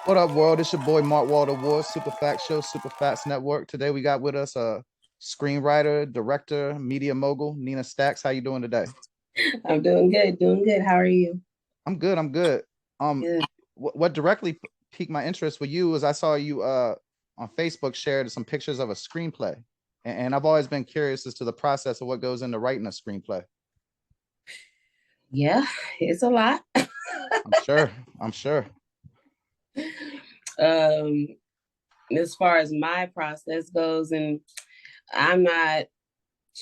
What up, world? It's your boy Mark Walter Ward, Super Facts Show, Super Facts Network. Today we got with us a screenwriter, director, media mogul, Nina Stakz. How you doing today? I'm doing good, doing good. How are you? I'm good. I'm good. Good. What directly piqued my interest with you is I saw you on Facebook shared some pictures of a screenplay, and I've always been curious as to the process of what goes into writing a screenplay. Yeah, it's a lot. I'm sure. I'm sure. Um, as far as my process goes, and I'm not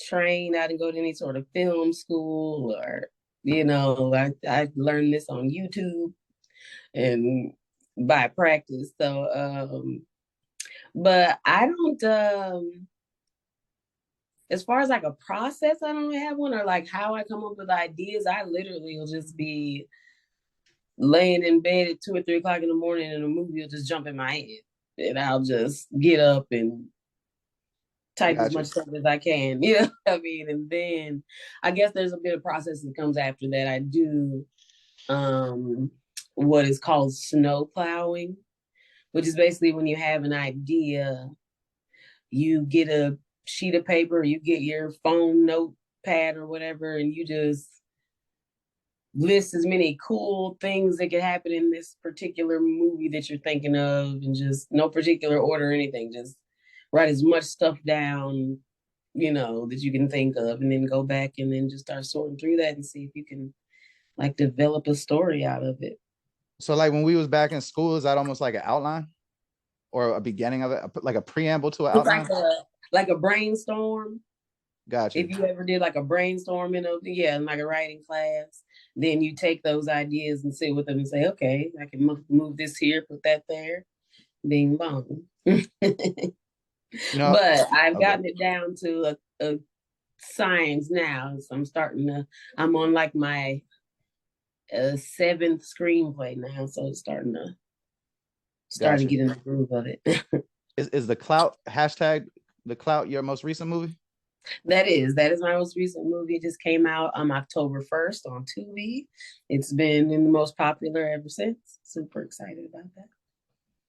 trained, I didn't go to any sort of film school or, I learned this on YouTube and by practice. But I don't as far as like a process, I don't have one, or like how I come up with ideas. I literally will just be laying in bed at 2 or 3 o'clock in the morning and a movie will just jump in my head. And I'll just get up and type as Gotcha. much stuff as I can. You know what I mean? And then I guess there's a bit of process that comes after that. I do what is called snow plowing, which is basically when you have an idea, you get a sheet of paper, you get your phone notepad or whatever, and you just list as many cool things that could happen in this particular movie that you're thinking of, and just no particular order or anything. Just write as much stuff down, that you can think of, and then go back and then just start sorting through that and see if you can like develop a story out of it. So like when we was back in school, is that almost like an outline or a beginning of it, like a preamble to an It's outline? like a brainstorm. Gotcha. If you ever did like a brainstorm in like a writing class, then you take those ideas and sit with them and say, okay, I can move this here, put that there, bing bong. But I've gotten it down to a science now. So I'm on like my seventh screenplay now. So it's starting to get in the groove of it. Is the Clout hashtag the Clout your most recent movie? That is my most recent movie. It just came out on October 1st on Tubi. It's been in the most popular ever since. Super excited about that.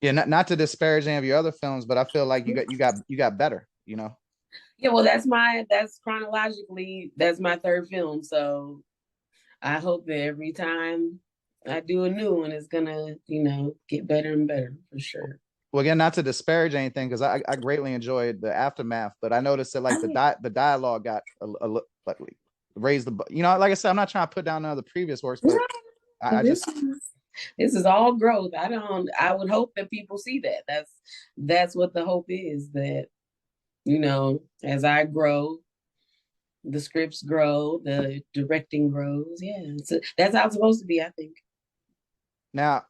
Yeah, not to disparage any of your other films, but I feel like you got better, Yeah, well, that's chronologically, that's my third film. So I hope that every time I do a new one, it's gonna, get better and better for sure. Well, again, not to disparage anything, because I greatly enjoyed the aftermath, but I noticed that like the dialogue got like raised like I said, I'm not trying to put down none of the previous works, but this is all growth. I would hope that people see that. That's what the hope is, that, as I grow, the scripts grow, the directing grows. Yeah, that's how it's supposed to be, I think. Now,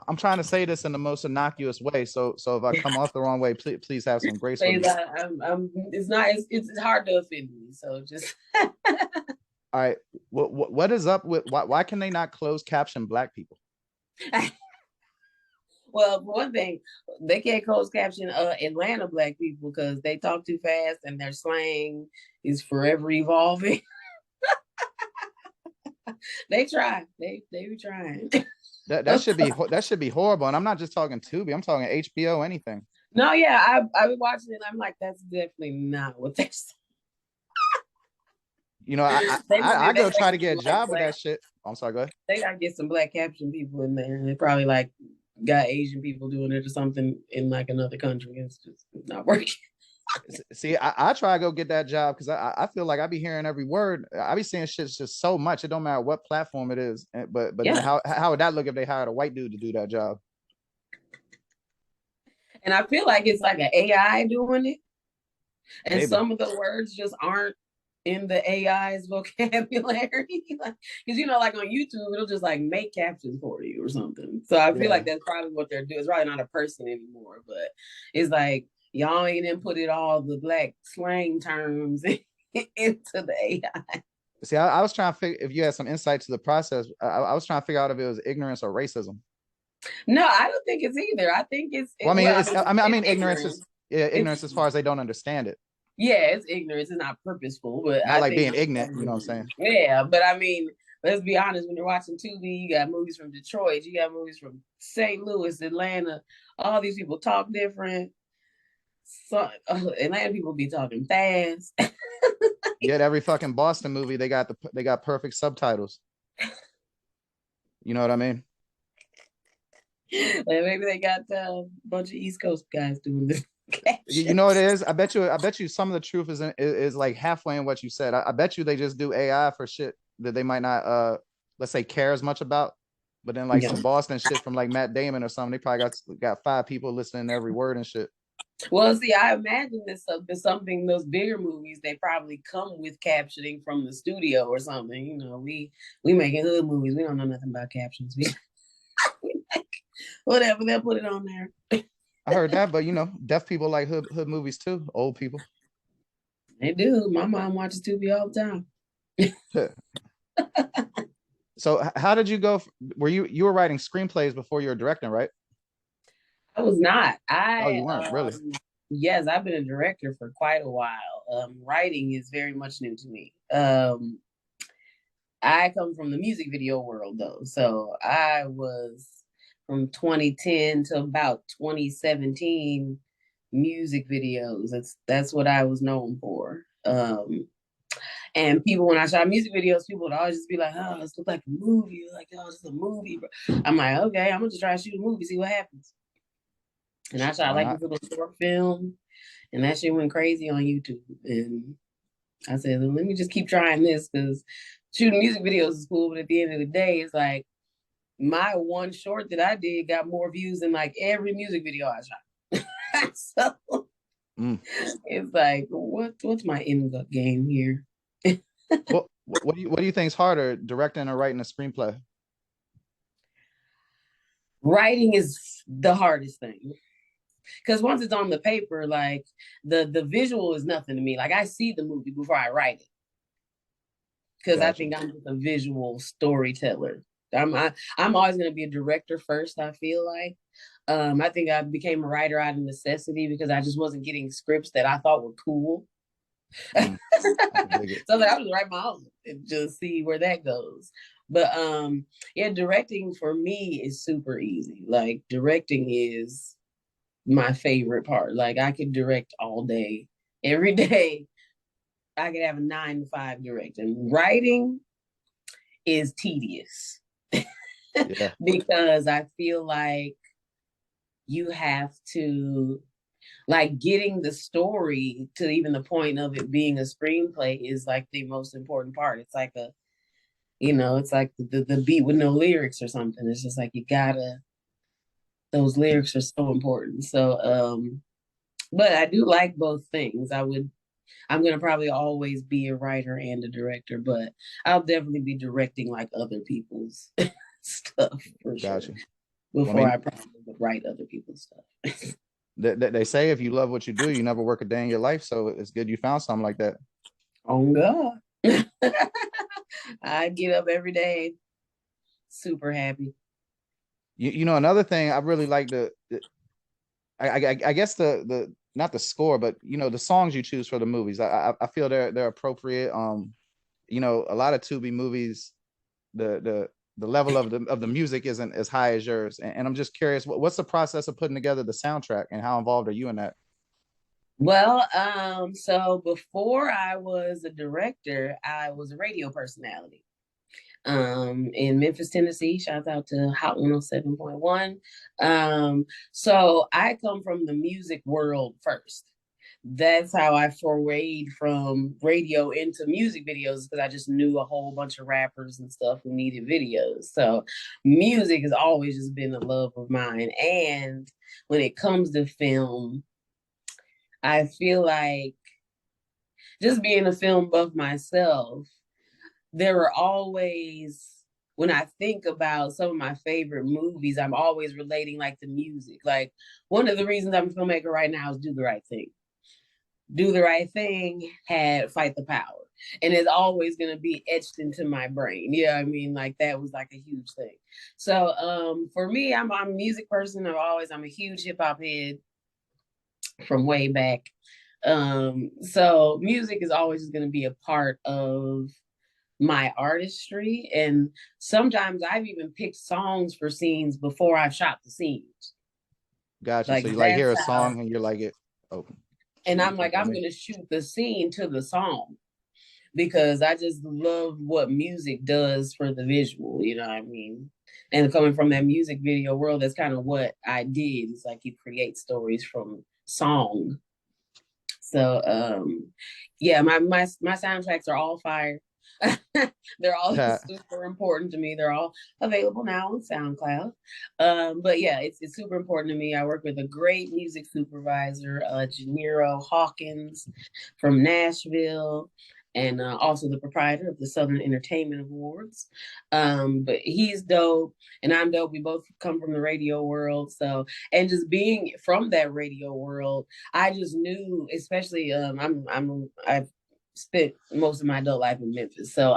I'm trying to say this in the most innocuous way, so if I come off the wrong way, please have some grace with me. It's hard to offend me, so just. All right, what is up with why can they not close caption Black people? Well, for one thing, they can't close caption Atlanta Black people because they talk too fast and their slang is forever evolving. They try. They be trying. That should be horrible. And I'm not just talking Tubi. I'm talking HBO, anything. No, yeah, I've been watching it. I'm like, that's definitely not what they're saying. I go try to get a job with that shit. I'm sorry, go ahead. They gotta get some Black caption people in there. They probably like got Asian people doing it or something in like another country. It's just not working. See, I try to go get that job because I feel like I be hearing every word. I be seeing shit just so much. It don't matter what platform it is. But yeah. How would that look if they hired a white dude to do that job? And I feel like it's like an AI doing it. And maybe some of the words just aren't in the AI's vocabulary. Because, like on YouTube, it'll just like make captions for you or something. So I feel like that's probably what they're doing. It's probably not a person anymore, but it's like, y'all ain't inputted all the Black slang terms into the AI. See, I was trying to figure if you had some insight to the process. I was trying to figure out if it was ignorance or racism. No, I don't think it's either. I think it's. Well, I mean, ignorance is ignorance as far as they don't understand it. Yeah, it's ignorance. It's not purposeful, but not like being ignorant. You know what I'm saying? Yeah, but I mean, let's be honest, when you're watching Tubi, you got movies from Detroit, you got movies from St. Louis, Atlanta. All these people talk different. So Atlanta people be talking fast. Yet every fucking Boston movie, they got perfect subtitles. You know what I mean? And maybe they got a bunch of East Coast guys doing this. You know what it is? I bet you some of the truth is like halfway in what you said. I bet you they just do AI for shit that they might not let's say care as much about. But then like some Boston shit from like Matt Damon or something, they probably got 5 people listening to every word and shit. Well, see, I imagine this something, those bigger movies, they probably come with captioning from the studio or something. You know, we making hood movies. We don't know nothing about captions. Whatever, they'll put it on there. I heard that, but you know, deaf people like hood movies too. Old people. They do. My mom watches Tubi all the time. So how did you go? Were you were writing screenplays before you were directing, right? I was not. Oh, you weren't really? Yes, I've been a director for quite a while. Writing is very much new to me. I come from the music video world though, so I was from 2010 to about 2017 music videos. That's what I was known for. And people, when I shot music videos, people would always just be like, "Oh, this looks like a movie." Like, "Oh, this is a movie." I'm like, "Okay, I'm gonna just try to shoot a movie, see what happens." And I shot like this little short film, and that shit went crazy on YouTube. And I said, "Let me just keep trying this because shooting music videos is cool." But at the end of the day, it's like my one short that I did got more views than like every music video I shot. So it's like, what's my end game here? What do you think is harder, directing or writing a screenplay? Writing is the hardest thing, because once it's on the paper, like the visual is nothing to me. Like I see the movie before I write it, because I think I'm just a visual storyteller. I'm always going to be a director first. I feel like I think I became a writer out of necessity because I just wasn't getting scripts that I thought were cool. So I was write my own and just see where that goes. But yeah, directing for me is super easy. Like directing is my favorite part. Like I could direct all day, every day. I could have a 9 to 5 directing. Writing is tedious. Yeah. Because I feel like you have to, like, getting the story to even the point of it being a screenplay is like the most important part. It's like it's like the beat with no lyrics or something. It's just like those lyrics are so important. So but I do like both things. I'm gonna probably always be a writer and a director, but I'll definitely be directing like other people's stuff for sure. Before I probably would write other people's stuff. They say if you love what you do, you never work a day in your life. So it's good you found something like that. Oh God. I get up every day super happy. You know, another thing I really like I guess the not the score, but you know, the songs you choose for the movies. I feel they're appropriate. You know, a lot of Tubi movies, the level of the music isn't as high as yours. And I'm just curious, what's the process of putting together the soundtrack and how involved are you in that? Well, so before I was a director, I was a radio personality. In Memphis, Tennessee. Shout out to Hot 107.1. So I come from the music world first. That's how I forayed from radio into music videos, because I just knew a whole bunch of rappers and stuff who needed videos. So music has always just been a love of mine. And when it comes to film, I feel like, just being a film buff myself, there were always, when I think about some of my favorite movies, I'm always relating like the music. Like one of the reasons I'm a filmmaker right now is Do the Right Thing. Do the Right Thing had Fight the Power. And it's always going to be etched into my brain. Yeah, I mean, like that was like a huge thing. So for me, I'm a music person. I'm a huge hip hop head from way back. So music is always going to be a part of my artistry. And sometimes I've even picked songs for scenes before I've shot the scenes. Gotcha. Like So you like that's hear a how, song and you're like it. Oh, and I'm you like, got I'm me. gonna shoot the scene to the song because I just love what music does for the visual, you know what I mean? And coming from that music video world, that's kind of what I did. It's like you create stories from song. So yeah, my soundtracks are all fire. They're all super important to me. They're all available now on SoundCloud. But yeah, it's super important to me. I work with a great music supervisor, Janiro Hawkins from Nashville, and also the proprietor of the Southern Entertainment Awards. But he's dope, and I'm dope. We both come from the radio world, so and just being from that radio world, I just knew, especially I've spent most of my adult life in Memphis, so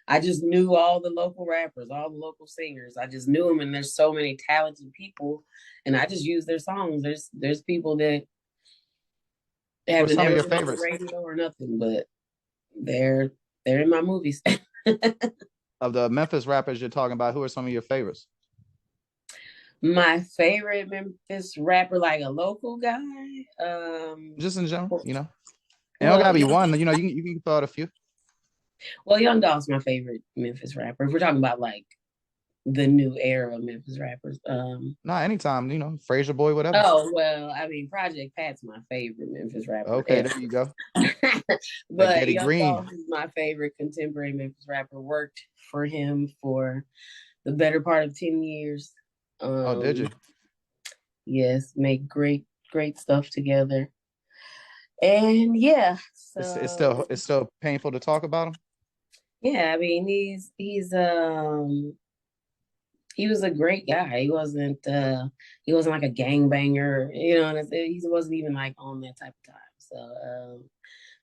I just knew all the local rappers, all the local singers. I just knew them, and there's so many talented people, and I just use their songs. There's people that What's haven't some of ever your been on the favorites radio or nothing, but they're they're in my movies. of the Memphis rappers you're talking about? Who are some of your favorites? My favorite Memphis rapper, like a local guy. Just in general, you know. It don't Well, gotta be one. You know, you can throw out a few. Young Dolph's my favorite Memphis rapper. If we're talking about like the new era of Memphis rappers. Nah, anytime, you know, Fraser Boy, whatever. Oh well, I mean Project Pat's my favorite Memphis rapper Okay, ever. there you go. That But Getty Young Green. Dolph is my favorite contemporary Memphis rapper. Worked for him for the better part of 10 years. Oh, did you? Yes, make great stuff together. And yeah, It's so still it's still painful to talk about him. yeah, I mean he was a great guy. He wasn't like a gangbanger, you know, and he wasn't even like on that type of time. So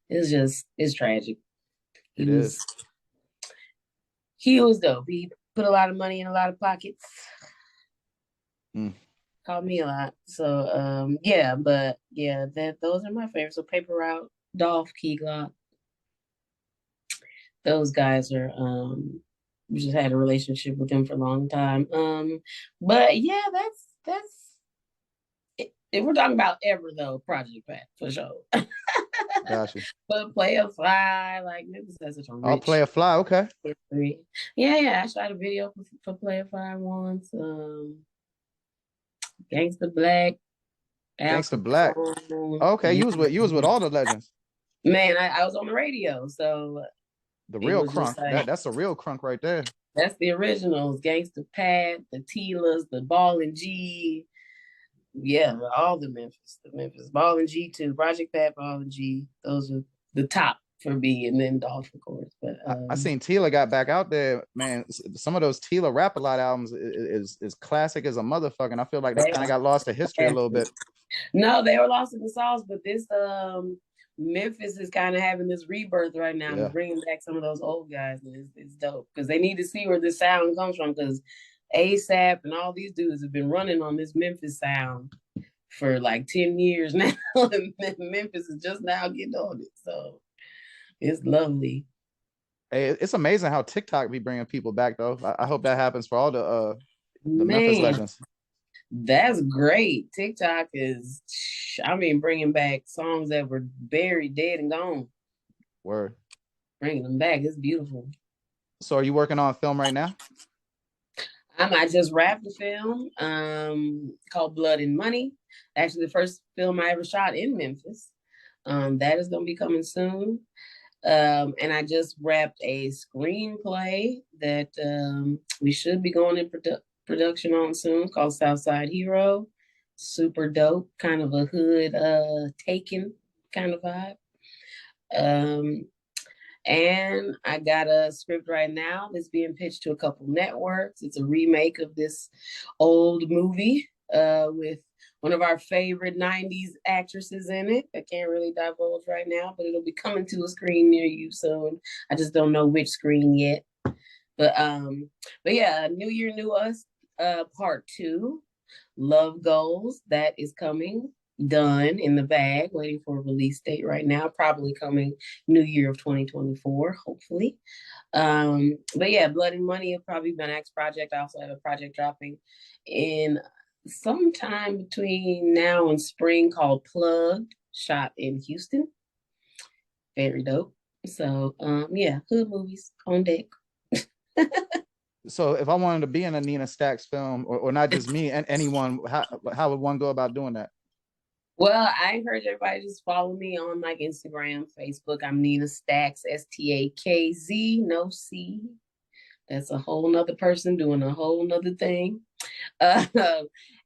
it's tragic. He It is. was he was dope. He put a lot of money in a lot of pockets. Mm. Called me a lot. So yeah, but yeah, that those are my favorites. So Paper Route, Dolph, Clout, those guys are we just had a relationship with them for a long time. But yeah, that's if we're talking about ever though, Project Pat for sure. Got you. But Play a Fly, like Memphis has such a I'll play rich a fly. Okay. history. Yeah, I shot a video for Play a Fly once. Gangsta Black, Al Gangsta Black. Capone. Okay, you was with all the legends. Man, I was on the radio, so The it real was just crunk. like That's the real crunk right there. that's the originals, Gangsta Pat, the Tilas, the Ball and G. Yeah, all the Memphis Ball and G too. Project Pat, Ball and G. Those are the top for me, and then Dolph, of course. But I seen Tila got back out there, man. Some of those Tila rap a lot albums is classic as a motherfucker. And I feel like they kind of got lost to history a little bit. no, they were lost in the sauce, but this Memphis is kind of having this rebirth right now, Yeah, bringing back some of those old guys, and it's dope because they need to see where this sound comes from because ASAP and all these dudes have been running on this Memphis sound for like 10 years now, and Memphis is just now getting on it, so it's lovely. hey, it's amazing how TikTok be bringing people back though. I hope that happens for all the Memphis Man, legends. that's great. TikTok is, I mean, bringing back songs that were buried, dead, and gone. Word. Bringing them back. It's beautiful. So are you working on a film right now? I just wrapped a film called Blood and Money. Actually, the first film I ever shot in Memphis. That is going to be coming soon. And I just wrapped a screenplay that we should be going in production on soon called Southside Hero. Super dope, kind of a hood taken kind of vibe. Um, and I got a script right now that's being pitched to a couple networks. It's a remake of this old movie with one of our favorite 90s actresses in it. I can't really divulge right now, but it'll be coming to a screen near you soon. I just don't know which screen yet. But yeah, New Year, New Us, part 2. Love Goals, that is coming. done in the bag, waiting for a release date right now. Probably coming New Year of 2024, hopefully. But yeah, Blood and Money will probably be my next project. I also have a project dropping in sometime between now and spring called Plugged, shot in Houston. Very dope. So yeah, hood movies on deck. So if I wanted to be in a Nina Stakz film, or not just me and anyone, how would one go about doing that? Well, I encourage everybody to just follow me on like Instagram, Facebook. I'm Nina Stakz, Stakz, no C. That's a whole nother person doing a whole nother thing. Uh,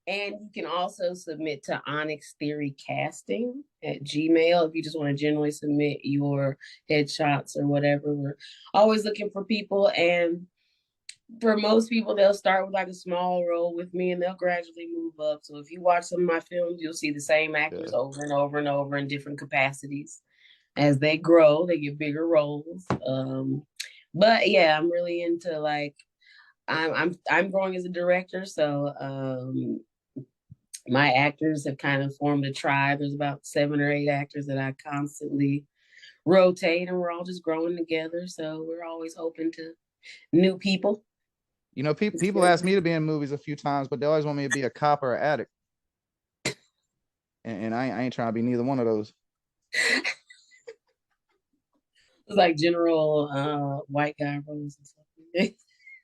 and you can also submit to Onyx Theory Casting at Gmail if you just want to generally submit your headshots or whatever. We're always looking for people, and for most people, they'll start with like a small role with me and they'll gradually move up. So if you watch some of my films, you'll see the same actors Yeah. over and over and over in different capacities. As they grow, they get bigger roles. But yeah, I'm really into like I'm growing as a director, so my actors have kind of formed a tribe. There's about 7 or 8 actors that I constantly rotate, and we're all just growing together. So we're always open to new people. You know, people ask me to be in movies a few times, but they always want me to be a cop or an addict, and I ain't trying to be neither one of those. It's like general white guy roles and stuff.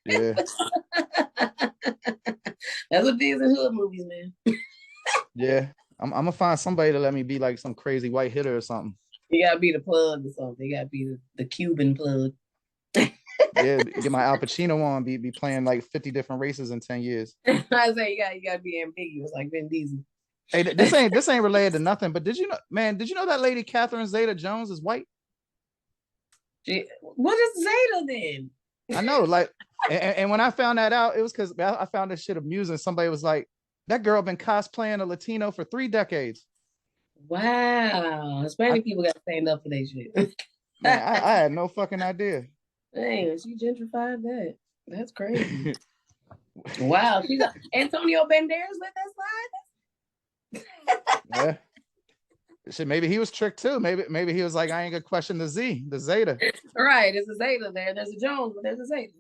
Yeah, That's what these are hood movies, man. yeah. I'm gonna find somebody to let me be like some crazy white hitter or something. You gotta be the plug or something. You gotta be the Cuban plug. Yeah, get my Al Pacino on, be playing like 50 different races in 10 years. I say you gotta be ambiguous like Vin Diesel. Hey, this ain't related to nothing, but did you know, man, did you know that lady Catherine Zeta-Jones is white? What is Zeta then? I know, like, and when I found that out, it was because I found this shit amusing. Somebody was like, that girl been cosplaying a Latino for 3 decades. Wow. I, Hispanic people gotta stand up for their shit. man, I had no fucking idea. Damn, she gentrified that. That's crazy. Wow, she's Antonio Banderas let that slide. Yeah. Shit, maybe he was tricked too. Maybe he was like, I ain't gonna question the Zeta. Right, there's a Zeta there. There's a Jones, but there's a Zeta.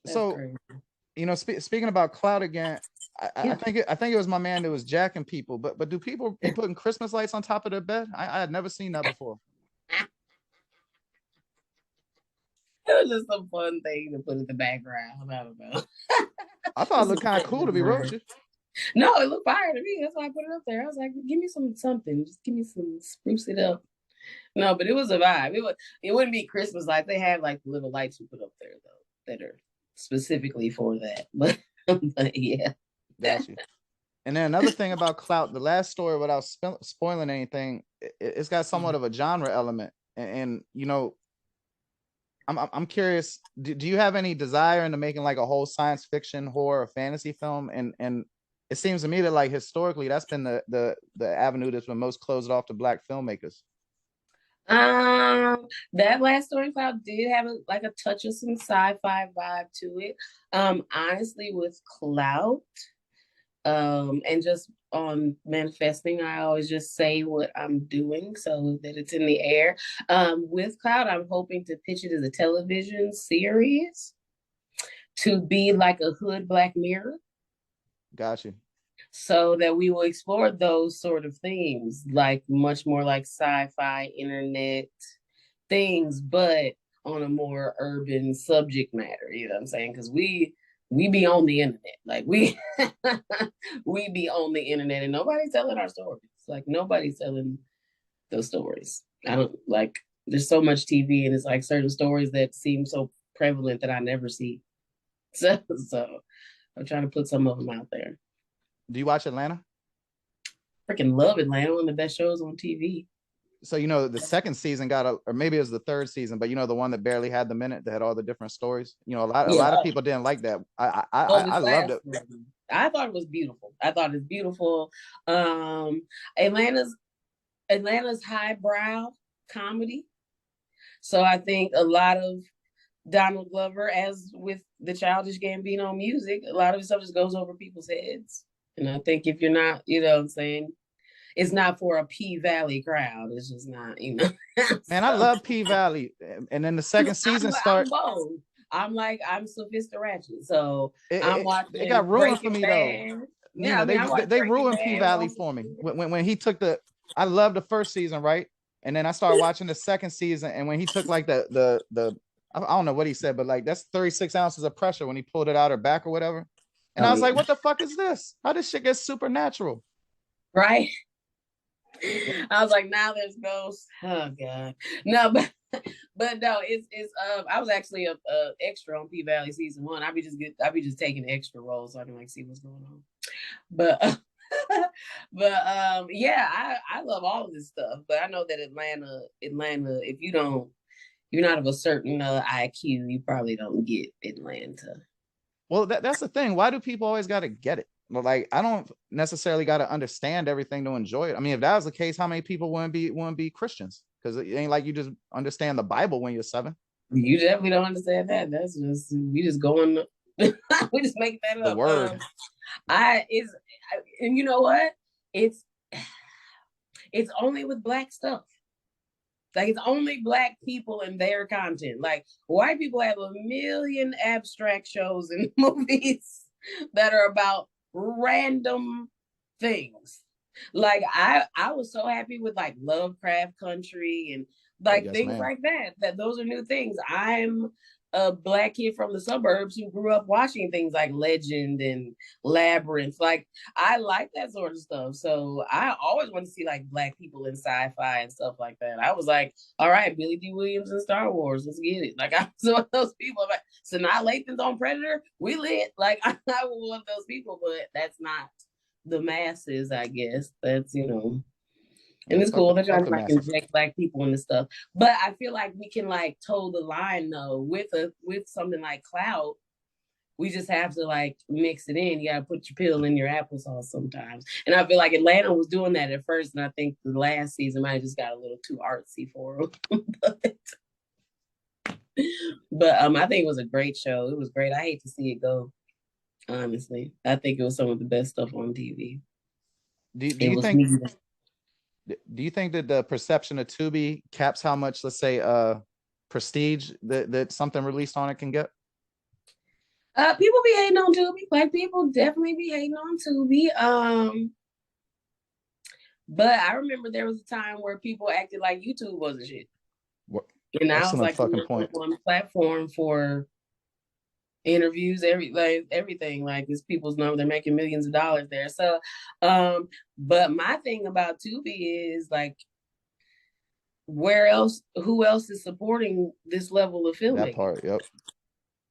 That's So, crazy. you know, speaking about Clout again, I Yeah. think it was my man that was jacking people. But do people be putting Christmas lights on top of their bed? I had never seen that before. It was just some fun thing to put in the background. I don't know. I thought it looked kind of cool, to be real with you. No, it looked fire to me. That's why I put it up there. I was like, give me something. Just give me some spruce it up. No, but it was a vibe. It wouldn't be Christmas lights. They have like the little lights we put up there though that are specifically for that. But yeah. Got you. And then another thing about Clout, the last story, without spoiling anything, it's got somewhat of a genre element. And you know, I'm curious. Do you have any desire into making like a whole science fiction, horror, or fantasy film? And it seems to me that like historically, that's been the avenue that's been most closed off to Black filmmakers. That last story cloud did have like a touch of some sci-fi vibe to it. Honestly, with Clout, and just on manifesting, I always just say what I'm doing so that it's in the air. With Cloud, I'm hoping to pitch it as a television series to be like a hood Black Mirror, Got you. so that we will explore those sort of themes, like much more like sci-fi internet things, but on a more urban subject matter. You know what I'm saying? Because we be on the internet, like we we be on the internet, and nobody's telling our stories. Like nobody's telling those stories. I don't like. There's so much TV, and it's like certain stories that seem so prevalent that I never see. So I'm trying to put some of them out there. Do you watch Atlanta? Freaking love Atlanta, one of the best shows on TV. So you know the second season got or maybe it was the third season, but you know the one that barely had the minute that had all the different stories. You know, a Yeah. lot of people didn't like that. Oh, I this loved it. last one. I thought it was beautiful. I thought it's beautiful. Um, Atlanta's highbrow comedy. So I think a lot of Donald Glover, as with the Childish Gambino music, a lot of stuff just goes over people's heads. And I think if you're not, you know what I'm saying, it's not for a P Valley crowd. It's just not, you know. Man, I So love P Valley, and then the second season I'm start. bold. I'm like I'm Sophista Ratchet. So It, I'm it got watching ruined for Breaking me though. Bad. You Yeah, know, I mean I watched they Breaking ruined P Bad Valley on for me Tubi. when he took the. I loved the first season, right? And then I started watching the second season, and when he took like the I don't know what he said, but like that's 36 ounces of pressure when he pulled it out her back or whatever. And I Oh was like, yeah. what the fuck is this? How this shit get supernatural? Right. I was like, now there's ghosts. Oh god. No, but no, it's I was actually a extra on P Valley season one. I be just taking extra roles so I can like see what's going on. But yeah, I love all of this stuff. But I know that Atlanta, if you're not of a certain IQ, you probably don't get Atlanta. Well, that's the thing. Why do people always got to get it? Well, like I don't necessarily got to understand everything to enjoy it. I mean, if that was the case, how many people wouldn't be Christians? Because it ain't like you just understand the Bible when you're 7. You definitely don't understand that. That's just we just going. We just make that The up. word. And you know what? It's it's only with black stuff. Like it's only black people and their content. Like white people have a million abstract shows and movies that are about random things. Like I was so happy with like Lovecraft Country and like Yes, things ma'am. like that. That those are new things. I'm a black kid from the suburbs who grew up watching things like Legend and Labyrinth. Like I like that sort of stuff. So I always want to see like black people in sci-fi and stuff like that. I was like, all right, Billy D. Williams in Star Wars, let's get it. Like I was one of those people. I'm like, Sanaa Lathan's on Predator, we lit. Like I was one of those people, but that's not the masses, I guess. That's and Yeah, it's cool. They're trying fuck to the like masses. inject black people into stuff. But I feel like we can like toe the line though with something like Clout. We just have to like mix it in. You gotta put your pill in your applesauce sometimes. And I feel like Atlanta was doing that at first, and I think the last season might have just got a little too artsy for them. but I think it was a great show. It was great. I hate to see it go. Honestly, I think it was some of the best stuff on TV. Do It you was think me. do you think that the perception of Tubi caps how much, let's say, prestige that something released on it can get? People be hating on Tubi. Like people definitely be hating on Tubi. But I remember there was a time where people acted like YouTube wasn't shit. What? And now it's Excellent like the fucking number point. one platform for interviews, everything. Like it's people's number, they're making millions of dollars there. So but my thing about Tubi is like who else is supporting this level of That filmmaking? part, yep.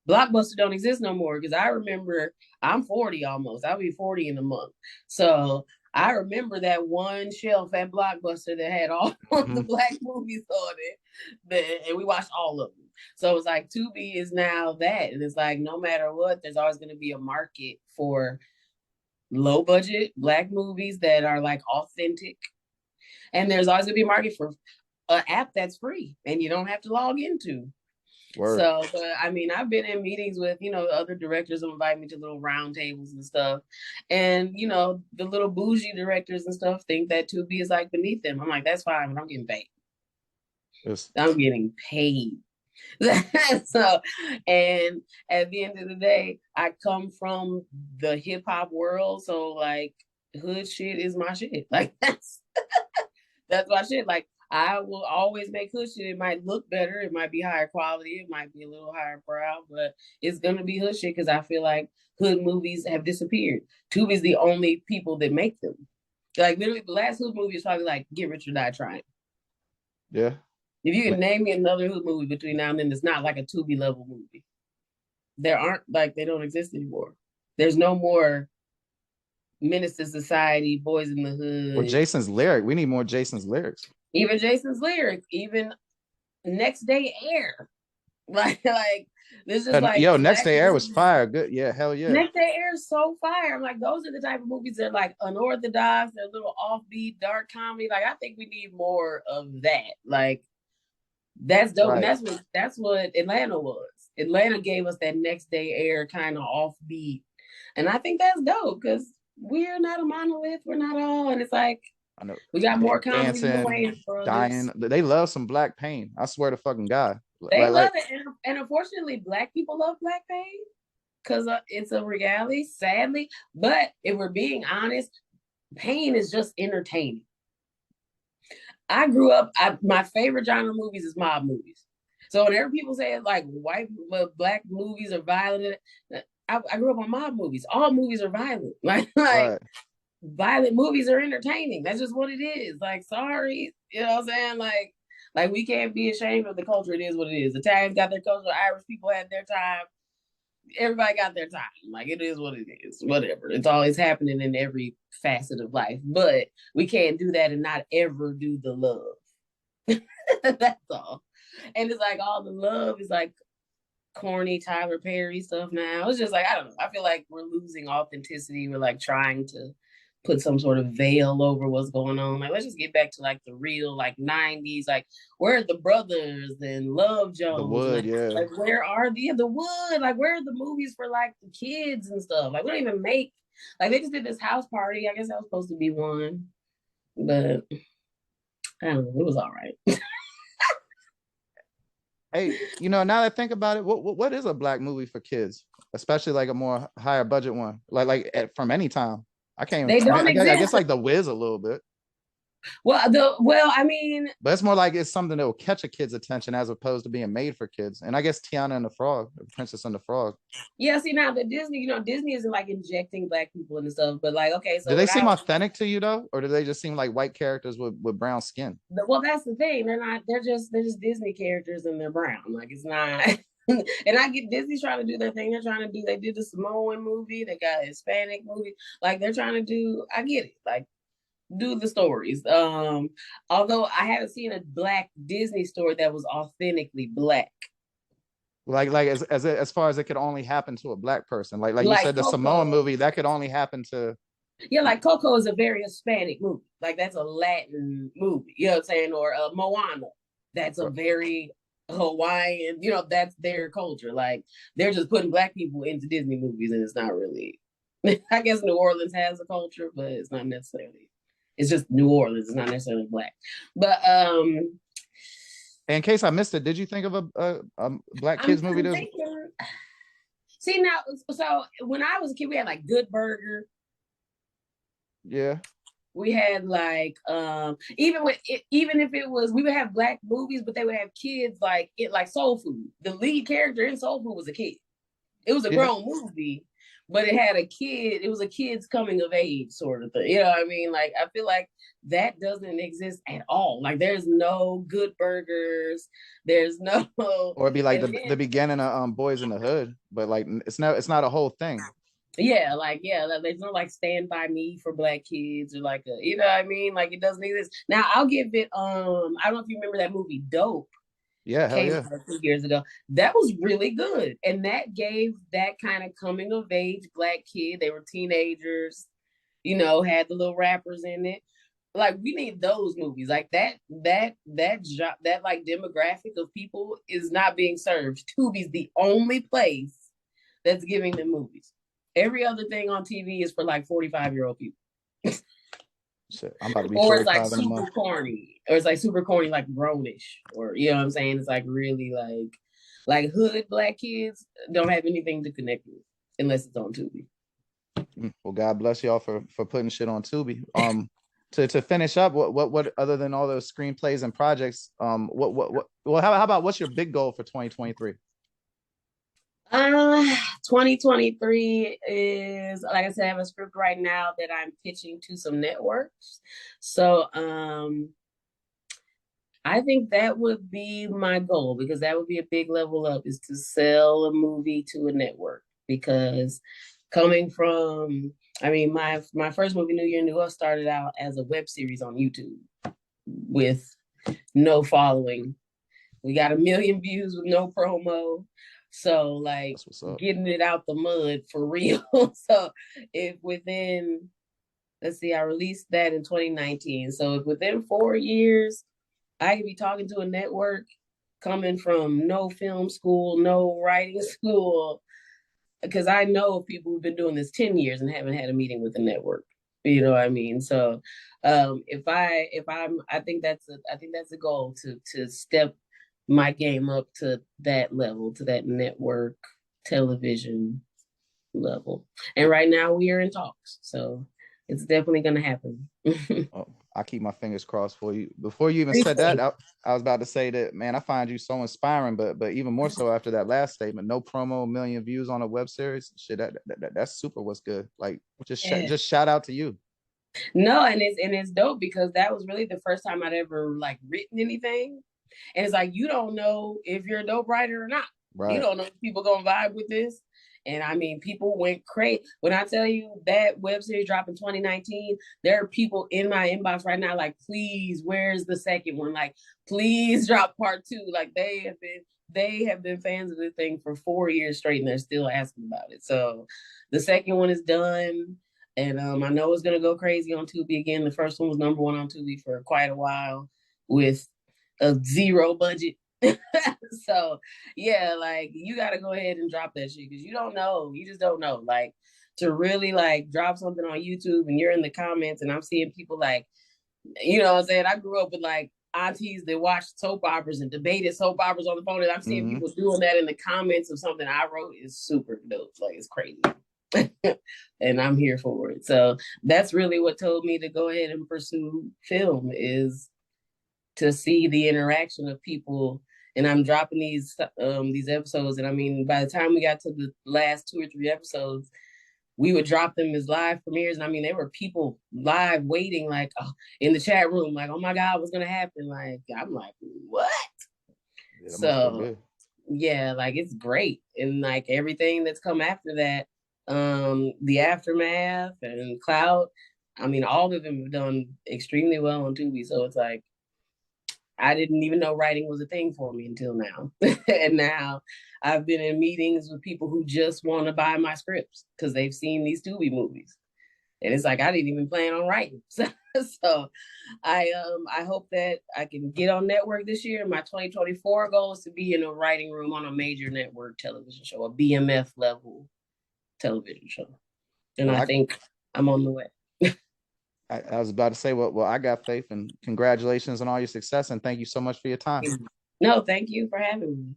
Blockbuster don't exist no more because I remember I'm 40 almost. I'll be 40 in a month. So I remember that one shelf at Blockbuster that had all of the Mhm. black movies on it. And we watched all of them. So it's like Tubi is now that. And it's like no matter what, there's always going to be a market for low budget black movies that are like authentic. And there's always going to be a market for an app that's free and you don't have to log into. Word. So, but I mean, I've been in meetings with, other directors who invite me to little round tables and stuff. And, the little bougie directors and stuff think that Tubi is like beneath them. I'm like, that's fine, but I'm getting paid. It's I'm getting paid. So, and at the end of the day, I come from the hip hop world. So, like, hood shit is my shit. Like, that's my shit. Like, I will always make hood shit. It might look better. It might be higher quality. It might be a little higher brow, but it's gonna be hood shit because I feel like hood movies have disappeared. Tubi's the only people that make them. Like literally, the last hood movie is probably like Get Rich or Die Trying. yeah. If you I mean, can name me another hood movie between now and then, it's not like a Tubi level movie. There aren't like they don't exist anymore. There's no more Menace to Society, Boys in the well, Hood, Jason's lyric. We need more Jason's lyrics. even Jason's Lyric, even Next Day Air. Like this is like Yo, Next black Day Air was movies. fire. Good. Yeah, hell yeah. Next Day Air is so fire. I'm like, those are the type of movies that are like unorthodox, they're a little offbeat, dark comedy. Like I think we need more of that. Like that's dope. And Right. that's what Atlanta was. Atlanta gave us that Next Day Air kind of offbeat. And I think that's dope because we're not a monolith. We're not all. And it's like, I know We got more comedy than the dancing, Wayans brothers. dying. They love some Black Pain. I swear to fucking God. They Like love it, and unfortunately, Black people love Black Pain because it's a reality, sadly. But if we're being honest, Pain is just entertaining. I grew up. My favorite genre of movies is mob movies. So whenever people say like white, black movies are violent, I grew up on mob movies. All movies are violent. Like right. violent movies are entertaining. That's just what it is. Like, sorry, you know what I'm saying? Like we can't be ashamed of the culture. It is what it is. Italians got their culture. Irish people had their time. Everybody got their time. Like, it is what it is. Whatever. It's always happening in every facet of life. But we can't do that and not ever do the love. That's all. And it's like all the love is like corny Tyler Perry stuff now. It's just like, I don't know. I feel like we're losing authenticity. We're like trying to put some sort of veil over what's going on. Like, let's just get back to like the real like 90s. Like, where are the brothers and Love The Jones? Wood, yeah. Like where are the Wood? Like, where are the movies for like the kids and stuff? Like, we don't even make like they just did this house party. I guess that was supposed to be one, but I don't know. It was all right. Hey, now that I think about it, what is a Black movie for kids, especially like a more higher budget one, from any time? I can't. They I mean, don't I guess exist. like The Wiz a little bit, Well, I mean, but it's more like it's something that will catch a kid's attention as opposed to being made for kids. And I guess Tiana and the Frog, Princess and the Frog. yeah. See now the Disney, Disney isn't like injecting Black people into stuff, but like, okay, Do so they when seem I was authentic to you though, or do they just seem like white characters with brown skin? well, that's the thing. They're not. They're just Disney characters and they're brown. Like it's not. And I get Disney's trying to do their thing. They're trying to do. They did the Samoan movie. They got a Hispanic movie. Like they're trying to do. I get it. Like do the stories. Although I haven't seen a Black Disney story that was authentically Black. Like as far as it could only happen to a Black person. Like you Like said, the Samoan Coco. movie that could only happen to. Yeah, like Coco is a very Hispanic movie. Like that's a Latin movie. You know what I'm saying? Or Moana. That's a very Hawaiian. That's their culture. Like they're just putting Black people into Disney movies, and it's not really. I guess New Orleans has a culture, but it's not necessarily. It's just New Orleans. It's not necessarily Black. But In case I missed it, did you think of a Black kids movie? I'm thinking. See now, so when I was a kid, we had like Good Burger. Yeah. We had like even if it was we would have Black movies, but they would have kids like Soul Food. The lead character in Soul Food was a kid. It was a Yeah. grown movie, but it had a kid. It was a kid's coming of age sort of thing. You know what I mean? Like I feel like that doesn't exist at all. Like there's no Good Burgers. There's no. Or it'd be like And the then, beginning of Boys in the Hood, but like it's not a whole thing. yeah, there's no like Stand By Me for Black kids or like you know what I mean? Like it doesn't exist. Now I'll give it I don't know if you remember that movie Dope Yeah, hell came yeah. out a few years ago. That was really good. And that gave that kind of coming of age Black kid. They were teenagers, had the little rappers in it. Like we need those movies. Like that like demographic of people is not being served. Tubi's the only place that's giving them movies. Every other thing on TV is for like 45-year-old people. Shit, I'm about to be Or it's like 45 in a super month. corny. Or it's like super corny, like grownish. Or you know what I'm saying? It's like really like hood Black kids don't have anything to connect with unless it's on Tubi. Well, God bless y'all for putting shit on Tubi. To finish up, what other than all those screenplays and projects, well, how about what's your big goal for 2023? 2023 is like I said, I have a script right now that I'm pitching to some networks. So I think that would be my goal because that would be a big level up is to sell a movie to a network. Because coming from my first movie, New Year, New Us, started out as a web series on YouTube with no following. We got 1 million views with no promo. So like That's what's up. getting it out the mud for real. So if within let's see, I released that in 2019. So if within 4 years I could be talking to a network coming from no film school, no writing school, because I know of people who've been doing this 10 years and haven't had a meeting with the network. You know what I mean? So I think that's a goal to step my game up to that level, to that network television level. And right now we are in talks, so it's definitely gonna happen. Oh, I keep my fingers crossed for you. Before you even said that, Appreciate I was about to say that, man, I find you so inspiring, but even more so after that last statement, no promo, 1 million views on a web series. Shit, that's super. What's good? Like, it. just shout out to you. No, and it's dope because that was really the first time I'd ever like written anything. And it's like you don't know if you're a dope writer or not. You Right. don't know if people gonna vibe with this. And I mean, people went crazy. When I tell you that web series dropped in 2019, there are people in my inbox right now, like, please, where's the second one? Like, please drop part two. Like they have been fans of the thing for 4 years straight and they're still asking about it. So the second one is done. And I know it's gonna go crazy on Tubi again. The first one was #1 on Tubi for quite a while with a zero budget. So yeah, like you got to go ahead and drop that shit because you don't know. You just don't know. Like to really like drop something on YouTube and you're in the comments and I'm seeing people like, you know what I'm saying? I grew up with like aunties that watched soap operas and debated soap operas on the phone, and I'm seeing Mm-hmm. people doing that in the comments of something I wrote is super dope. Like it's crazy. And I'm here for it. So that's really what told me to go ahead and pursue film is to see the interaction of people. And I'm dropping these episodes, and I mean, by the time we got to the last 2 or 3 episodes, we would drop them as live premieres. And I mean, there were people live waiting, like in the chat room, like, "Oh my God, what's gonna happen?" Like, I'm like, "What?" Yeah, that must feel So good. yeah, like it's great, and like everything that's come after that, the aftermath and Clout. I mean, all of them have done extremely well on Tubi. So it's like I didn't even know writing was a thing for me until now. And now I've been in meetings with people who just want to buy my scripts because they've seen these Tubi movies. And it's like I didn't even plan on writing. So I hope that I can get on network this year. My 2024 goal is to be in a writing room on a major network television show, a BMF level television show. And Well, I think I'm on the way. I was about to say, well, I got faith, and congratulations on all your success, and thank you so much for your time. No, thank you for having me.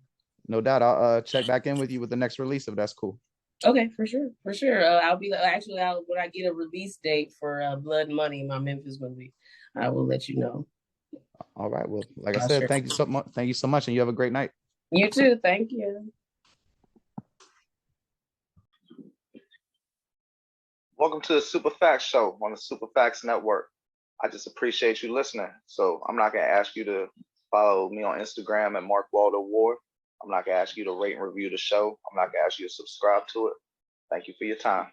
No doubt, I'll check back in with you with the next release if that's cool. Okay, for sure, for sure. I'll be actually when I get a release date for Blood and Money, my Memphis movie, I will let you know. All right. Well, like I I'll said, share. thank you so much. Thank you so much, and you have a great night. You too. Thank you. Welcome to the Super Facts Show on the Super Facts Network. I just appreciate you listening. So I'm not going to ask you to follow me on Instagram at Mark Waldo Ward. I'm not going to ask you to rate and review the show. I'm not going to ask you to subscribe to it. Thank you for your time.